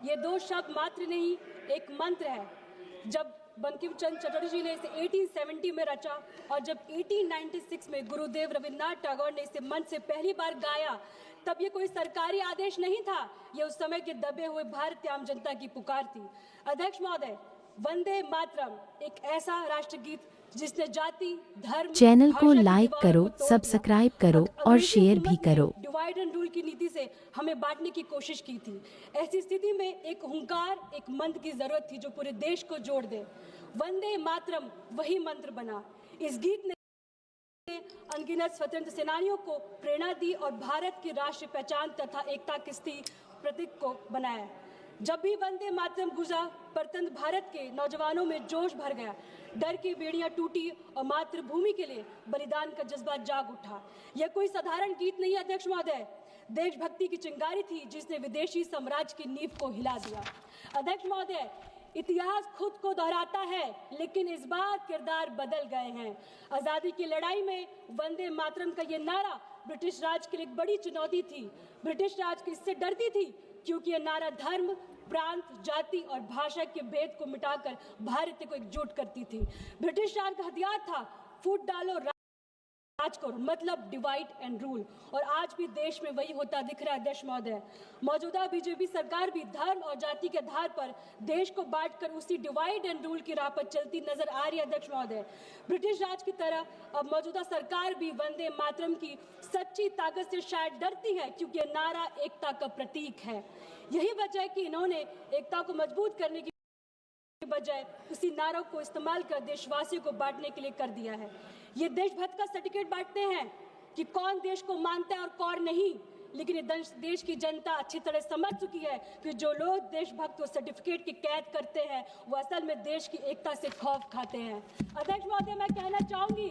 ये दो शब्द मात्र नहीं, एक मंत्र है। जब बंकिम चंद्र चटर्जी जी ने इसे 1870 में रचा और जब 1896 में गुरुदेव रविन्द्रनाथ टैगोर ने इसे मंच से पहली बार गाया, तब ये कोई सरकारी आदेश नहीं था, ये उस समय के दबे हुए भारतीय आम जनता की पुकार थी। अध्यक्ष महोदय, वंदे मातरम एक ऐसा राष्ट्रगीत जिसने जाति, धर्म, चैनल को लाइक करो, सब्सक्राइब करो और शेयर भी करो। डिवाइड एंड रूल की नीति से हमें बांटने की कोशिश की थी। ऐसी स्थिति में एक हुंकार, एक मंत्र की जरूरत थी जो पूरे देश को जोड़ दे। वंदे मातरम वही मंत्र बना। इस गीत ने अनगिनत स्वतंत्र सेनानियों को प्रेरणा दी और भारत की राष्ट्रीय पहचान तथा एकता के प्रतीक को बनाया। जब भी वंदे मातरम गुजा, परतंत्र भारत के नौजवानों में जोश भर गया, डर की बेड़ियां टूटी और मातृभूमि के लिए बलिदान का जज्बा जाग उठा। यह कोई साधारण गीत नहीं, अध्यक्ष महोदय, देशभक्ति की चिंगारी थी जिसने विदेशी साम्राज्य की नींव को हिला दिया। अध्यक्ष महोदय, इतिहास खुद को दोहराता है, लेकिन इस बार किरदार बदल गए हैं। आजादी की लड़ाई में वंदे मातरम का ये नारा ब्रिटिश राज के लिए एक बड़ी चुनौती थी। ब्रिटिश राज इससे डरती थी क्योंकि यह नारा धर्म, प्रांत, जाति और भाषा के भेद को मिटाकर भारत को एकजुट करती थी। ब्रिटिश राज का हथियार था फूट डालो राज करो, मतलब डिवाइड एंड रूल, और आज भी देश में वही होता दिख रहा है। अध्यक्ष महोदय, मौजूदा बीजेपी सरकार भी धर्म और जाति के आधार पर देश को बांटकर उसी डिवाइड एंड रूल की राह पर चलती नजर आ रही है। अध्यक्ष महोदय, ब्रिटिश राज की तरह अब मौजूदा सरकार भी वंदे मातरम की सच्ची ताकत से शायद डरती है, क्योंकि यह नारा एकता का प्रतीक है। यही वजह है कि इन्होंने एकता को मजबूत करने की बजाय उसी नारों को इस्तेमाल कर देशवासियों को बांटने के लिए कर दिया है। ये देशभक्त का सर्टिफिकेट बांटते हैं कि कौन देश को मानता है और कौन नहीं, लेकिन देश की जनता अच्छी तरह समझ चुकी है कि जो लोग देशभक्त को सर्टिफिकेट की कैद करते हैं वो असल में देश की एकता से खौफ खाते हैं। अध्यक्ष महोदय, मैं कहना चाहूंगी,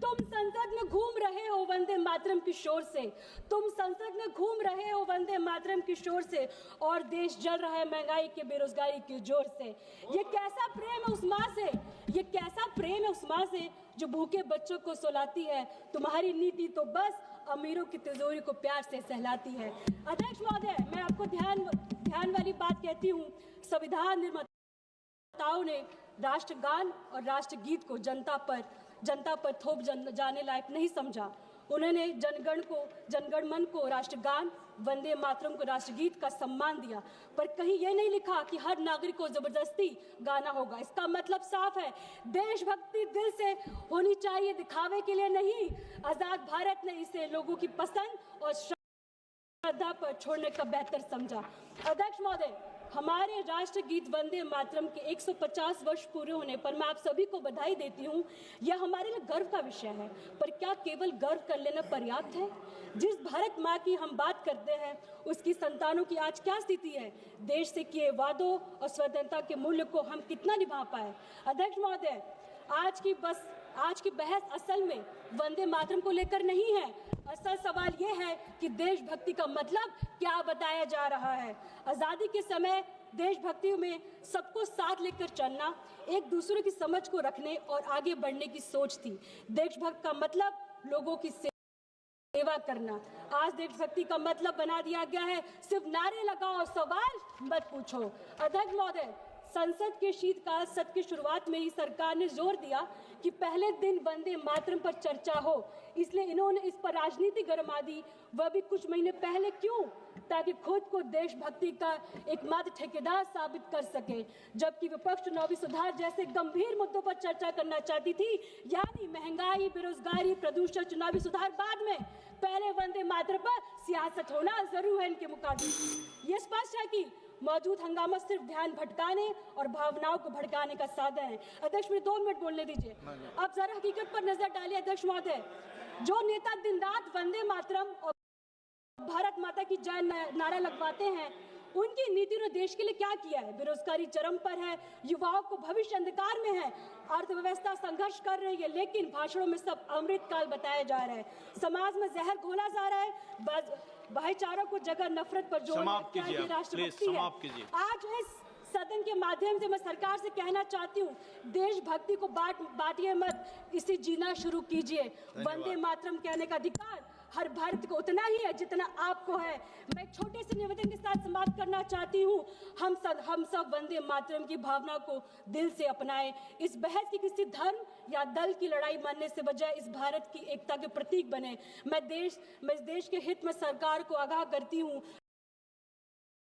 तुम संसद में घूम रहे हो वंदे मातरम की शोर से, तुम संसद में घूम रहे हो वंदे मातरम की शोर से, और देश जल रहा है महंगाई के, बेरोजगारी के जोर से। ये कैसा प्रेम है उस माँ से, ये कैसा प्रेम है उस माँ से जो भूखे बच्चों को सुलाती है। तुम्हारी नीति तो बस अमीरों की तिजोरी को प्यार से सहलाती है। अध्यक्ष महोदय, मैं आपको ध्यान वाली बात कहती हूँ, संविधान निर्माताओं ने राष्ट्रगान और राष्ट्रगीत को जनता पर थोप जाने लायक नहीं समझा। उन्होंने जनगण मन को राष्ट्रगान, वंदे मातरम को राष्ट्रगीत का सम्मान दिया, पर कहीं यह नहीं लिखा कि हर नागरिक को जबरदस्ती गाना होगा। इसका मतलब साफ है, देशभक्ति दिल से होनी चाहिए, दिखावे के लिए नहीं। आजाद भारत ने इसे लोगों की पसंद और श्रद्धा पर छोड़ने का बेहतर समझा। अध्यक्ष महोदय, हमारे राष्ट्रगीत वंदे मातरम के 150 वर्ष पूरे होने पर मैं आप सभी को बधाई देती हूँ। यह हमारे लिए गर्व का विषय है, पर क्या केवल गर्व कर लेना पर्याप्त है? जिस भारत माँ की हम बात करते हैं, उसकी संतानों की आज क्या स्थिति है? देश से किए वादों और स्वतंत्रता के मूल्य को हम कितना निभा पाए? अध्यक्ष महोदय, आज की बहस असल में वंदे मातरम को लेकर नहीं है। असल सवाल यह है कि देशभक्ति का मतलब क्या बताया जा रहा है। आजादी के समय देशभक्ति में सबको साथ लेकर चलना, एक दूसरे की समझ को रखने और आगे बढ़ने की सोच थी। देशभक्त का मतलब लोगों की सेवा करना। आज देशभक्ति का मतलब बना दिया गया है सिर्फ नारे लगाओ, सवाल मत पूछो। अध्यक्ष महोदय, संसद के शीतकाल सत्र की शुरुआत में ही सरकार ने जोर दिया कि पहले दिन वंदे मातरम पर चर्चा हो, इसलिए इन्होंने इस पर राजनीति गरमा दी, वह भी कुछ महीने पहले। क्यों? ताकि खुद को देशभक्ति का एकमात्र ठेकेदार साबित कर सके, जबकि विपक्ष चुनावी सुधार जैसे गंभीर मुद्दों पर चर्चा करना चाहती थी, यानी महंगाई, बेरोजगारी, प्रदूषण, चुनावी सुधार बाद में, पहले वंदे मातरम पर सियासत होना जरूर है इनके मुकाबले। ये स्पष्ट है कि मौजूद हंगामा सिर्फ ध्यान भटकाने और भावनाओं को भड़काने का साधन है। अध्यक्ष, मुझे 2 मिनट बोलने दीजिए। अब जरा हकीकत पर नजर डालिए। अध्यक्ष महोदय, जो नेता दिन रात वंदे मातरम और भारत माता की जय नारा लगवाते हैं, उनकी नीति ने देश के लिए क्या किया है? बेरोजगारी चरम पर है, युवाओं को भविष्य अंधकार में है, अर्थव्यवस्था संघर्ष कर रही है, लेकिन भाषणों में सब अमृतकाल बताया जा रहा है, समाज में जहर घोला जा रहा है, भाईचारा को जगह नफरत पर जोर राष्ट्रभक्ति है। आज इस सदन के माध्यम से मैं सरकार से कहना चाहती हूँ, देशभक्ति को बांटिए मत, इसे जीना शुरू कीजिए। वंदे मातरम कहने का अधिकार हर भारत को उतना ही है जितना आपको है। मैं छोटे से निवेदन के साथ समाप्त करना चाहती हूँ। हम सब वंदे मातरम की भावना को दिल से अपनाएं। इस बहस की किसी धर्म या दल की लड़ाई मानने से बजाय इस भारत की एकता के प्रतीक बने। मैं इस देश के हित में सरकार को आगाह करती हूँ